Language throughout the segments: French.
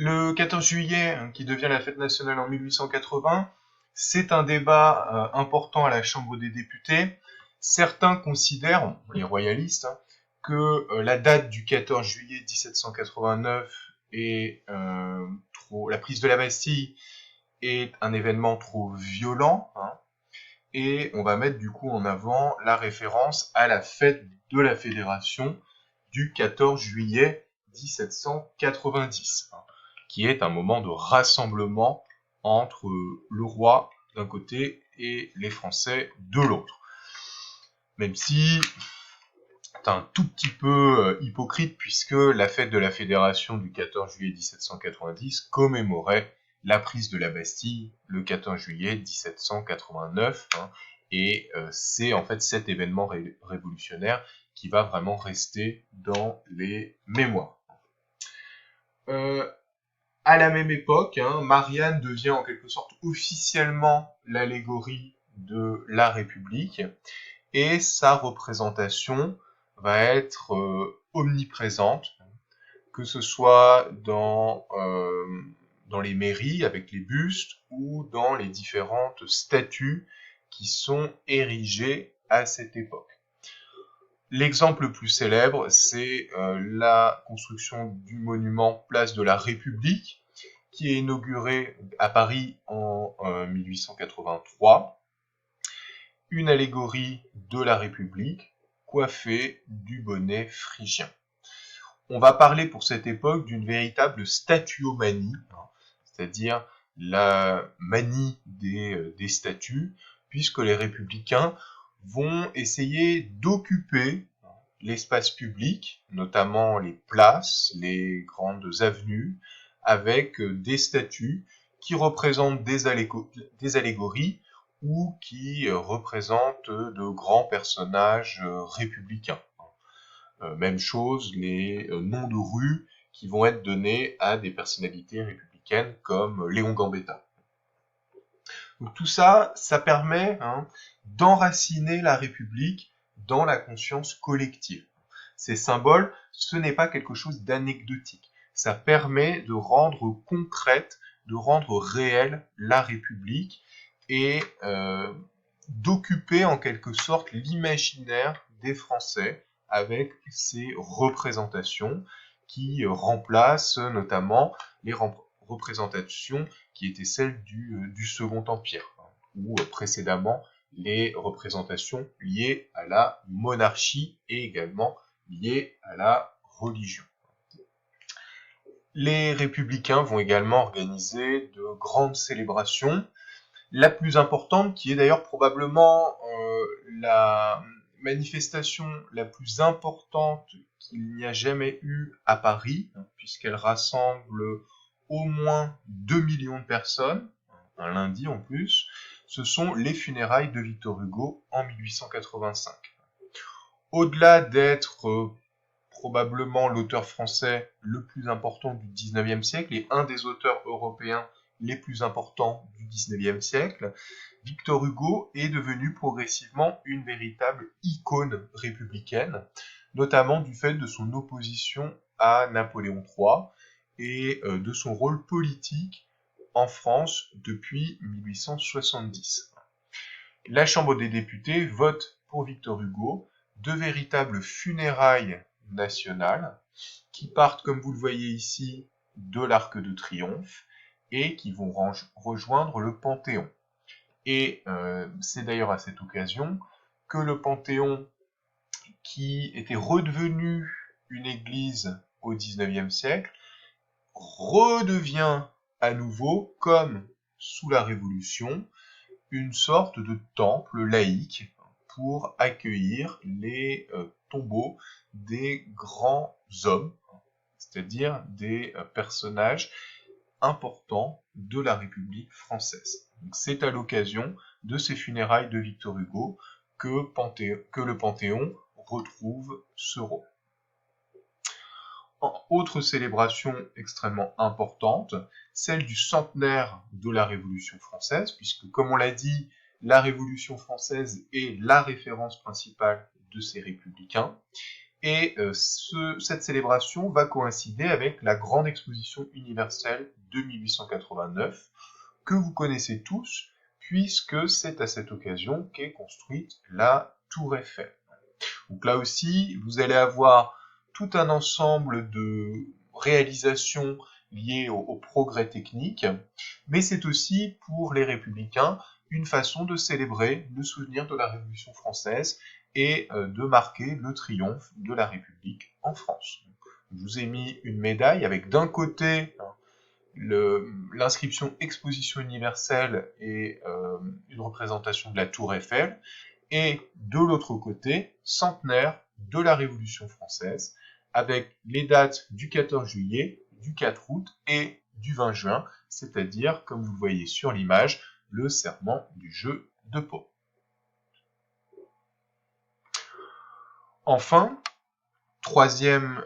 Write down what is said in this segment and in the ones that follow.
Le 14 juillet, qui devient la fête nationale en 1880, c'est un débat important à la Chambre des députés. Certains considèrent, les royalistes, que la date du 14 juillet 1789 est la prise de la Bastille est un événement trop violent, et on va mettre du coup en avant la référence à la fête de la Fédération du 14 juillet 1790, qui est un moment de rassemblement entre le roi d'un côté et les Français de l'autre. Même si c'est un tout petit peu hypocrite, puisque la fête de la Fédération du 14 juillet 1790 commémorait la prise de la Bastille le 14 juillet 1789, et c'est en fait cet événement révolutionnaire qui va vraiment rester dans les mémoires. À la même époque, Marianne devient en quelque sorte officiellement l'allégorie de la République, et sa représentation va être omniprésente, que ce soit dans les mairies avec les bustes ou dans les différentes statues qui sont érigées à cette époque. L'exemple le plus célèbre, c'est la construction du monument Place de la République, qui est inauguré à Paris en 1883. Une allégorie de la République, coiffée du bonnet phrygien. On va parler pour cette époque d'une véritable statuomanie, c'est-à-dire la manie des statues, puisque les républicains vont essayer d'occuper l'espace public, notamment les places, les grandes avenues, avec des statues qui représentent des allégories ou qui représentent de grands personnages républicains. Même chose, les noms de rues qui vont être donnés à des personnalités républicaines comme Léon Gambetta. Donc tout ça, ça permet d'enraciner la République dans la conscience collective. Ces symboles, ce n'est pas quelque chose d'anecdotique. Ça permet de rendre concrète, de rendre réelle la République et d'occuper en quelque sorte l'imaginaire des Français avec ces représentations qui remplacent notamment les représentations qui étaient celles du Second Empire, ou précédemment les représentations liées à la monarchie et également liées à la religion. Les républicains vont également organiser de grandes célébrations, la plus importante qui est d'ailleurs probablement la manifestation la plus importante qu'il n'y a jamais eu à Paris, puisqu'elle rassemble au moins 2 millions de personnes, un lundi en plus, ce sont les funérailles de Victor Hugo en 1885. Au-delà d'être probablement l'auteur français le plus important du XIXe siècle et un des auteurs européens les plus importants du XIXe siècle, Victor Hugo est devenu progressivement une véritable icône républicaine, notamment du fait de son opposition à Napoléon III et de son rôle politique en France depuis 1870. La Chambre des députés vote pour Victor Hugo de véritables funérailles nationales qui partent, comme vous le voyez ici, de l'Arc de Triomphe et qui vont rejoindre le Panthéon. Et c'est d'ailleurs à cette occasion que le Panthéon, qui était redevenu une église au XIXe siècle, redevient à nouveau, comme sous la Révolution, une sorte de temple laïque pour accueillir les tombeaux des grands hommes, c'est-à-dire des personnages importants de la République française. Donc, c'est à l'occasion de ces funérailles de Victor Hugo que le Panthéon retrouve ce rôle. Autre célébration extrêmement importante, celle du centenaire de la Révolution française, puisque, comme on l'a dit, la Révolution française est la référence principale de ces républicains. Et cette célébration va coïncider avec la grande exposition universelle de 1889, que vous connaissez tous, puisque c'est à cette occasion qu'est construite la Tour Eiffel. Donc là aussi, vous allez avoir tout un ensemble de réalisations liées au progrès technique, mais c'est aussi pour les républicains une façon de célébrer le souvenir de la Révolution française et de marquer le triomphe de la République en France. Je vous ai mis une médaille avec d'un côté l'inscription Exposition universelle et une représentation de la Tour Eiffel, et de l'autre côté, centenaire de la Révolution française, avec les dates du 14 juillet, du 4 août et du 20 juin, c'est-à-dire, comme vous le voyez sur l'image, le serment du jeu de Pau. Enfin, troisième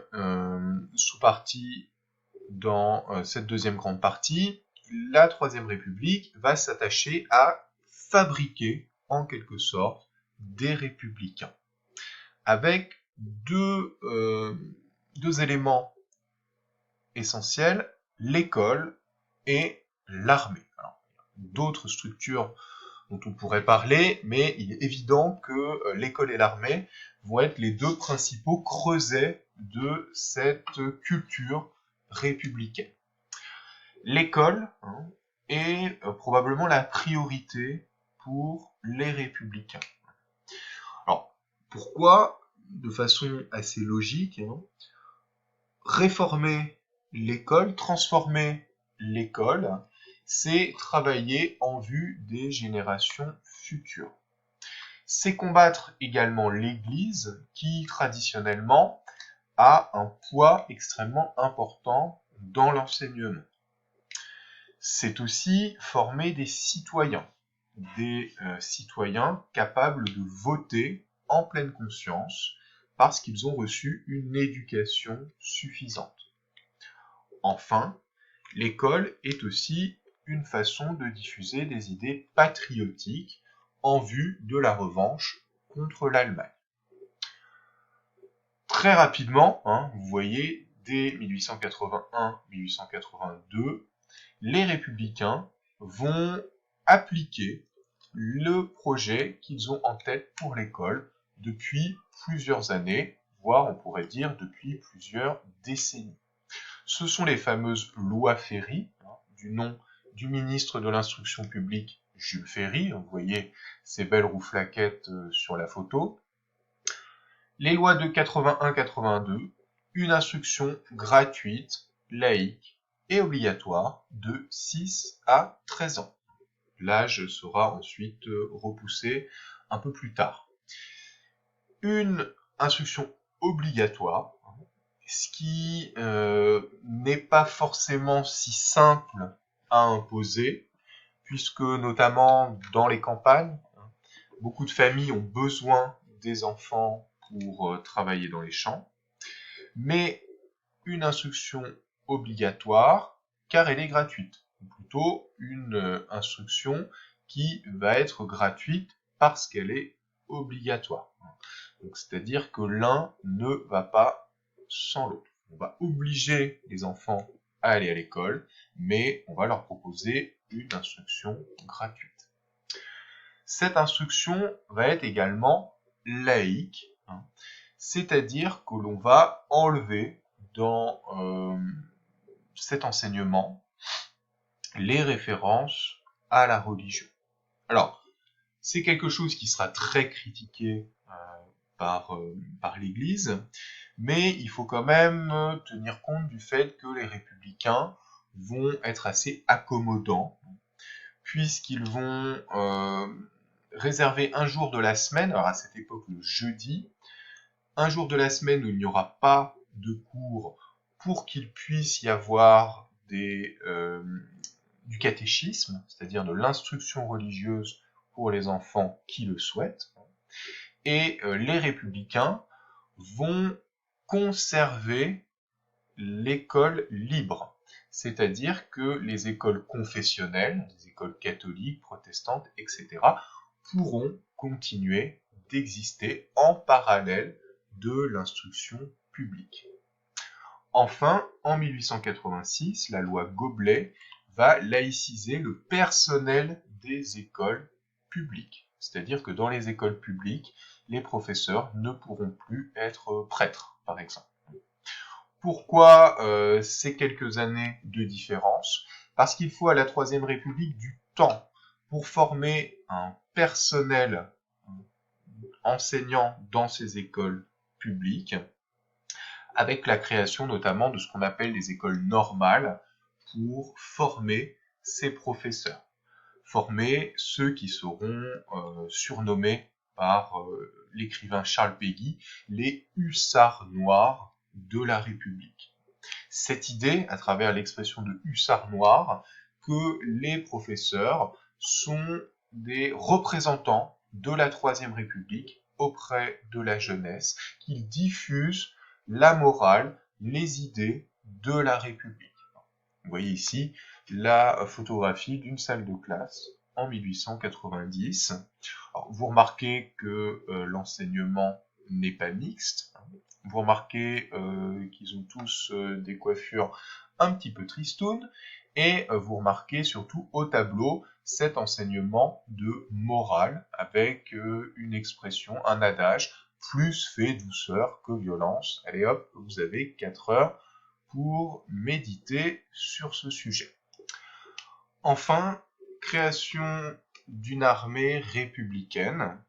sous-partie dans cette deuxième grande partie, la Troisième République va s'attacher à fabriquer, en quelque sorte, des républicains, avec deux éléments essentiels, l'école et l'armée. D'autres structures dont on pourrait parler, mais il est évident que l'école et l'armée vont être les deux principaux creusets de cette culture républicaine. L'école est probablement la priorité pour les républicains. Alors, pourquoi? De façon assez logique, réformer l'école, transformer l'école, c'est travailler en vue des générations futures. C'est combattre également l'Église qui, traditionnellement, a un poids extrêmement important dans l'enseignement. C'est aussi former des citoyens capables de voter en pleine conscience parce qu'ils ont reçu une éducation suffisante. Enfin, l'école est aussi une façon de diffuser des idées patriotiques en vue de la revanche contre l'Allemagne. Très rapidement, vous voyez, dès 1881-1882, les républicains vont appliquer le projet qu'ils ont en tête pour l'école depuis plusieurs années, voire on pourrait dire depuis plusieurs décennies. Ce sont les fameuses lois Ferry, du nom du ministre de l'Instruction publique Jules Ferry, vous voyez ces belles rouflaquettes sur la photo. Les lois de 81-82, une instruction gratuite, laïque et obligatoire de 6 à 13 ans. L'âge sera ensuite repoussé un peu plus tard. Une instruction obligatoire, ce qui n'est pas forcément si simple à imposer, puisque notamment dans les campagnes, beaucoup de familles ont besoin des enfants pour travailler dans les champs, mais une instruction obligatoire car elle est gratuite, ou plutôt une instruction qui va être gratuite parce qu'elle est obligatoire. Donc, c'est-à-dire que l'un ne va pas sans l'autre. On va obliger les enfants à aller à l'école, mais on va leur proposer une instruction gratuite. Cette instruction va être également laïque, c'est-à-dire que l'on va enlever dans cet enseignement les références à la religion. Alors, c'est quelque chose qui sera très critiqué par l'Église, mais il faut quand même tenir compte du fait que les républicains vont être assez accommodants, puisqu'ils vont réserver un jour de la semaine, alors à cette époque le jeudi, un jour de la semaine où il n'y aura pas de cours pour qu'il puisse y avoir du catéchisme, c'est-à-dire de l'instruction religieuse pour les enfants qui le souhaitent. Et les républicains vont conserver l'école libre, c'est-à-dire que les écoles confessionnelles, les écoles catholiques, protestantes, etc., pourront continuer d'exister en parallèle de l'instruction publique. Enfin, en 1886, la loi Goblet va laïciser le personnel des écoles publiques. C'est-à-dire que dans les écoles publiques, les professeurs ne pourront plus être prêtres, par exemple. Pourquoi ces quelques années de différence? Parce qu'il faut à la Troisième République du temps pour former un personnel enseignant dans ces écoles publiques, avec la création notamment de ce qu'on appelle les écoles normales pour former ces professeurs, former ceux qui seront surnommés par l'écrivain Charles Péguy les hussards noirs de la République. Cette idée, à travers l'expression de hussards noirs, que les professeurs sont des représentants de la Troisième République auprès de la jeunesse, qu'ils diffusent la morale, les idées de la République. Vous voyez ici la photographie d'une salle de classe en 1890. Alors, vous remarquez que l'enseignement n'est pas mixte. Vous remarquez qu'ils ont tous des coiffures un petit peu tristounes. Et vous remarquez surtout au tableau cet enseignement de morale avec une expression, un adage, plus fait douceur que violence. Allez hop, vous avez 4 heures pour méditer sur ce sujet. Enfin, création d'une armée républicaine.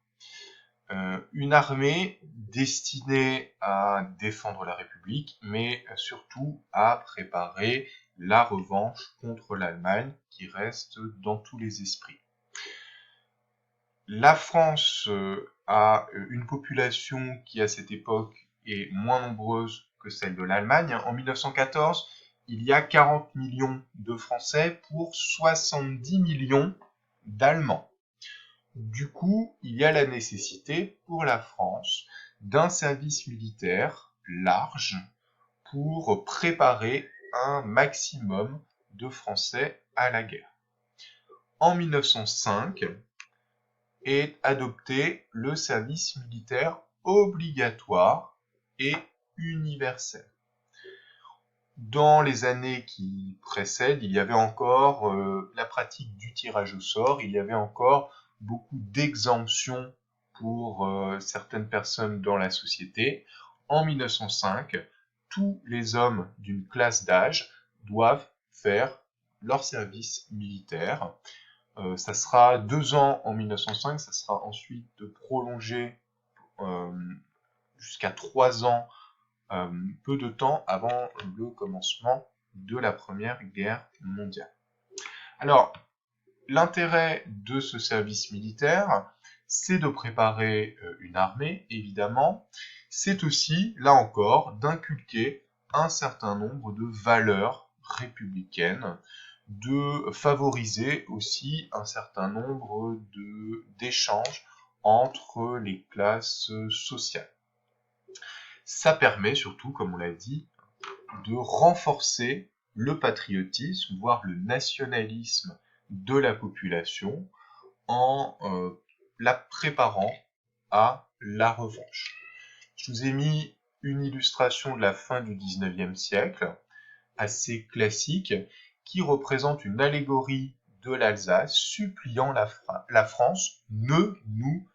Une armée destinée à défendre la République, mais surtout à préparer la revanche contre l'Allemagne qui reste dans tous les esprits. La France a une population qui à cette époque est moins nombreuse que celle de l'Allemagne. En 1914, il y a 40 millions de Français pour 70 millions d'Allemands. Du coup, il y a la nécessité pour la France d'un service militaire large pour préparer un maximum de Français à la guerre. En 1905 est adopté le service militaire obligatoire et universel. Dans les années qui précèdent, il y avait encore la pratique du tirage au sort, il y avait encore beaucoup d'exemptions pour certaines personnes dans la société. En 1905, tous les hommes d'une classe d'âge doivent faire leur service militaire. Ça sera 2 ans en 1905, ça sera ensuite prolongé jusqu'à 3 ans, peu de temps avant le commencement de la Première Guerre mondiale. Alors, l'intérêt de ce service militaire, c'est de préparer une armée, évidemment. C'est aussi, là encore, d'inculquer un certain nombre de valeurs républicaines, de favoriser aussi un certain nombre d'échanges entre les classes sociales. Ça permet surtout, comme on l'a dit, de renforcer le patriotisme, voire le nationalisme de la population en la préparant à la revanche. Je vous ai mis une illustration de la fin du 19e siècle, assez classique, qui représente une allégorie de l'Alsace suppliant la France « Ne nous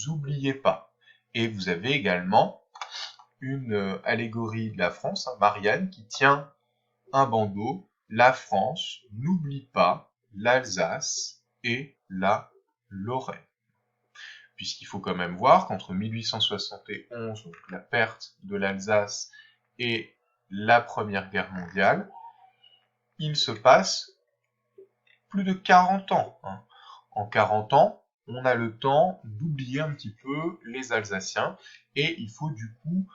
oubliez pas ». Et vous avez également une allégorie de la France, Marianne, qui tient un bandeau « La France n'oublie pas l'Alsace et la Lorraine ». Puisqu'il faut quand même voir qu'entre 1871, donc la perte de l'Alsace, et la Première Guerre mondiale, il se passe plus de 40 ans. En 40 ans, on a le temps d'oublier un petit peu les Alsaciens et il faut du coup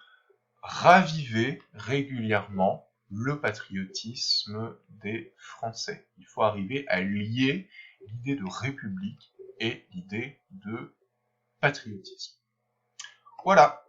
raviver régulièrement le patriotisme des Français. Il faut arriver à lier l'idée de république et l'idée de patriotisme. Voilà.